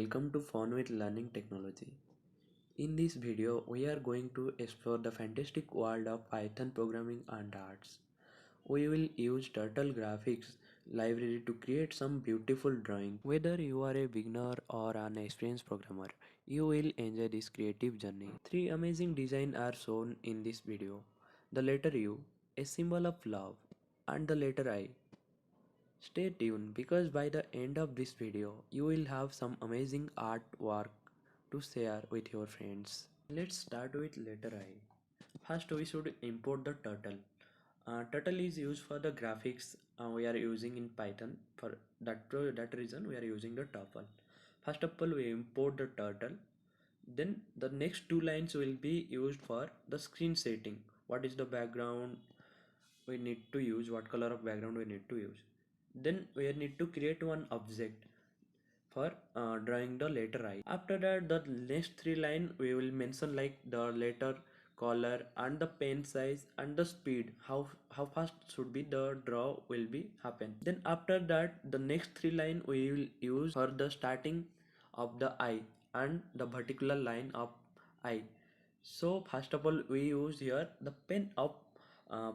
welcome to Fun with Learning Technology. In this video, we are going to explore the fantastic world of Python programming and arts. We will use Turtle Graphics library to create some beautiful drawing. Whether you are a beginner or an experienced programmer, you will enjoy this creative journey. Three amazing designs are shown in this video. The letter U, a symbol of love, and the letter I. Stay tuned because by the end of this video, you will have some amazing artwork to share with your friends. Let's start with letter I. First, we should import the turtle. Turtle is used for the graphics we are using in Python. For that reason, we are using the tuple. First of all, we import the turtle. Then the next two lines will be used for the screen setting. What is the background we need to use, what color of background we need to use. Then we need to create one object for drawing the letter I. After that, the next three line we will mention like the letter, color, and the pen size and the speed, how fast should be the draw will be happen. Then after that, the next three line we will use for the starting of the I and the particular line of I. So first of all, we use here the pen up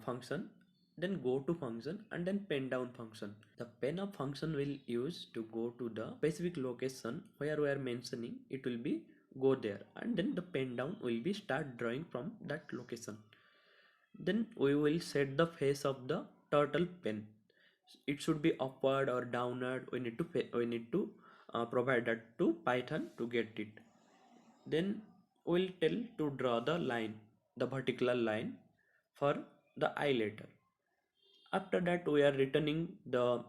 function, then go to function, and then pen down function. The pen up function will use to go to the specific location where we are mentioning, it will be go there, and then the pen down will be start drawing from that location. Then we will set the face of the turtle pen. It should be upward or downward. We need to provide that to Python to get it. Then we'll tell to draw the line, the particular line for the I letter. After that, we are returning the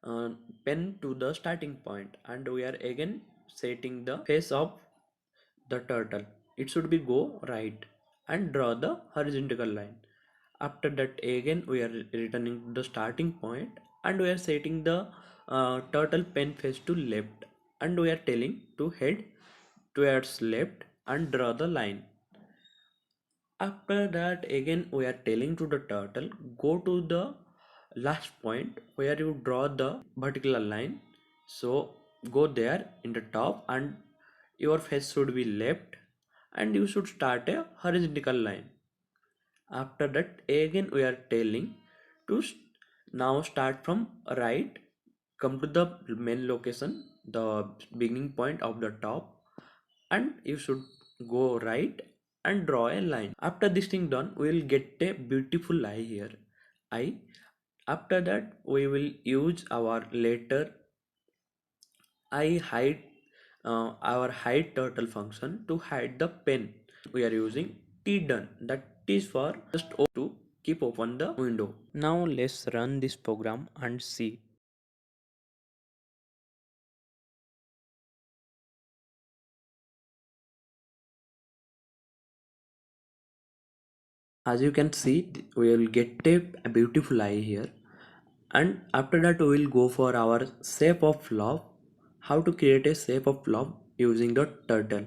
uh, pen to the starting point, and we are again setting the face of the turtle. It should be go right and draw the horizontal line. After that, again we are returning to the starting point, and we are setting the turtle pen face to left, and we are telling to head towards left and draw the line. After that, again we are telling to the turtle go to the last point where you draw the particular line. So go there in the top, and your face should be left, and you should start a horizontal line. After that, again we are telling to now start from right, come to the main location, the beginning point of the top, and you should go right and draw a line. After this thing done, we will get a beautiful eye here, I. After that, we will use our letter I hide, our hide turtle function to hide the pen. We are using T done, that is for just to keep open the window. Now let's run this program and see. As you can see, we will get a beautiful eye here. And after that, we will go for our shape of love. How to create a shape of love using the turtle.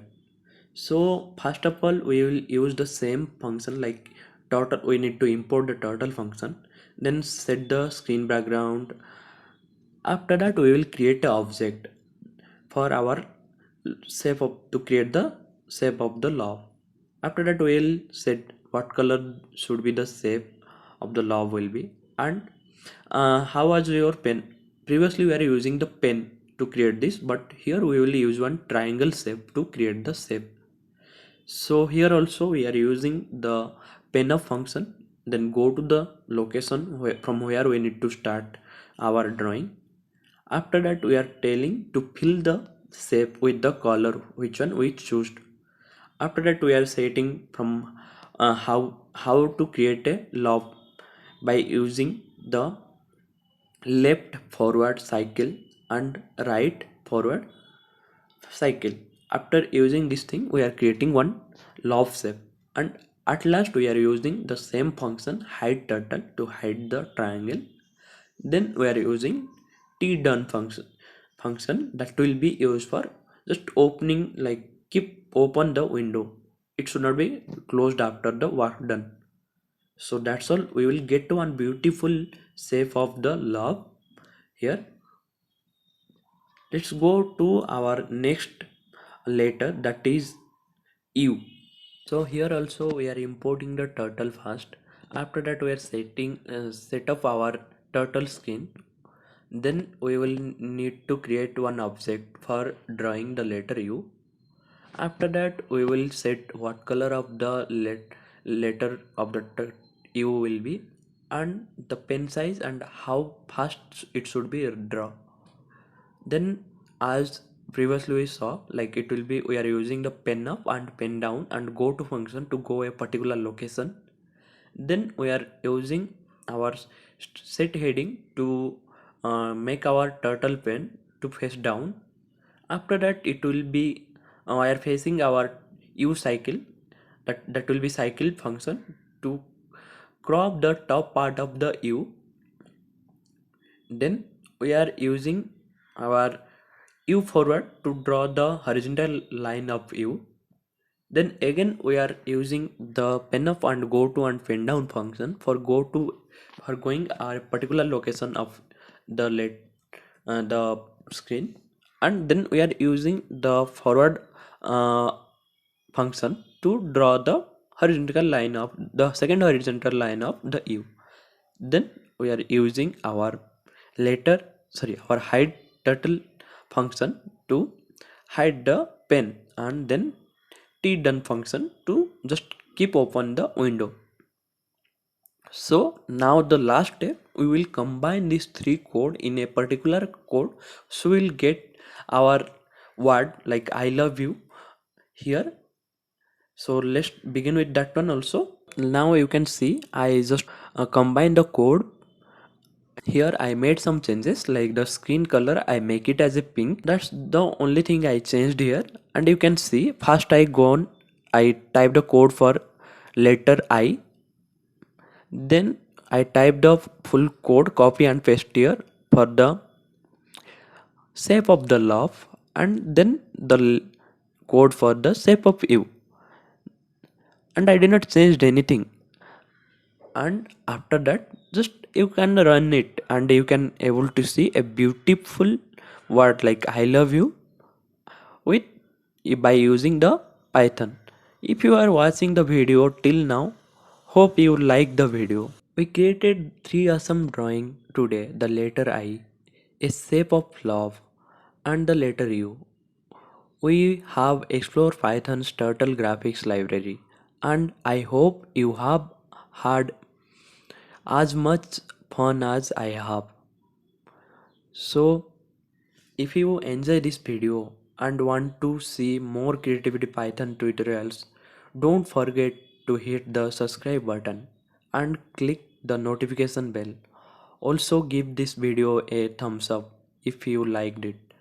So first of all, we will use the same function like turtle. We need to import the turtle function, then set the screen background. After that, we will create an object for our shape of to create the shape of the love. After that, we will set what color should be the shape of the love will be, and how was your pen. Previously we are using the pen to create this, but here we will use one triangle shape to create the shape. So here also we are using the pen up function, then go to the location from where we need to start our drawing. After that, we are telling to fill the shape with the color which one we choose. After that, we are setting from how to create a love by using the left forward cycle and right forward cycle. After using this thing, we are creating one love shape, and at last we are using the same function hide turtle to hide the triangle. Then we are using T done function that will be used for just opening, like keep open the window. It should not be closed after the work done. So that's all. We will get one beautiful shape of the love here. Let's go to our next letter, that is U. So here also we are importing the turtle first. After that we are set up our turtle skin. Then we will need to create one object for drawing the letter U. After that we will set what color of the letter of the U will be, and the pen size and how fast it should be draw. Then as previously we saw, like it will be, we are using the pen up and pen down and go to function to go a particular location. Then we are using our set heading to make our turtle pen to face down. After that it will be, we are facing our U cycle, that will be cycle function to crop the top part of the U. Then we are using our U forward to draw the horizontal line of U. Then again we are using the pen up and go to and pen down function for going a particular location of the screen. And then we are using the forward uh, function to draw the horizontal line of the second horizontal line of the U. Then we are using our our hide turtle function to hide the pen, and then t done function to just keep open the window. So now the last step, we will combine these three code in a particular code, so we'll get our word like I love you here. So let's begin with that one also. Now you can see I just combine the code. Here I made some changes, like the screen color I make it as a pink. That's the only thing I changed here. And you can see first I type the code for letter I. Then I type the full code, copy and paste here for the shape of the love, and then the code for the shape of you. And I did not change anything. And after that, just you can run it and you can able to see a beautiful word like I love you with by using the Python. If you are watching the video till now, hope you like the video. We created three awesome drawing today: the letter I, a shape of love, and the letter U. We have explored Python's Turtle graphics library, and I hope you have had as much fun as I have. So, if you enjoy this video and want to see more creativity Python tutorials, don't forget to hit the subscribe button and click the notification bell. Also give this video a thumbs up if you liked it.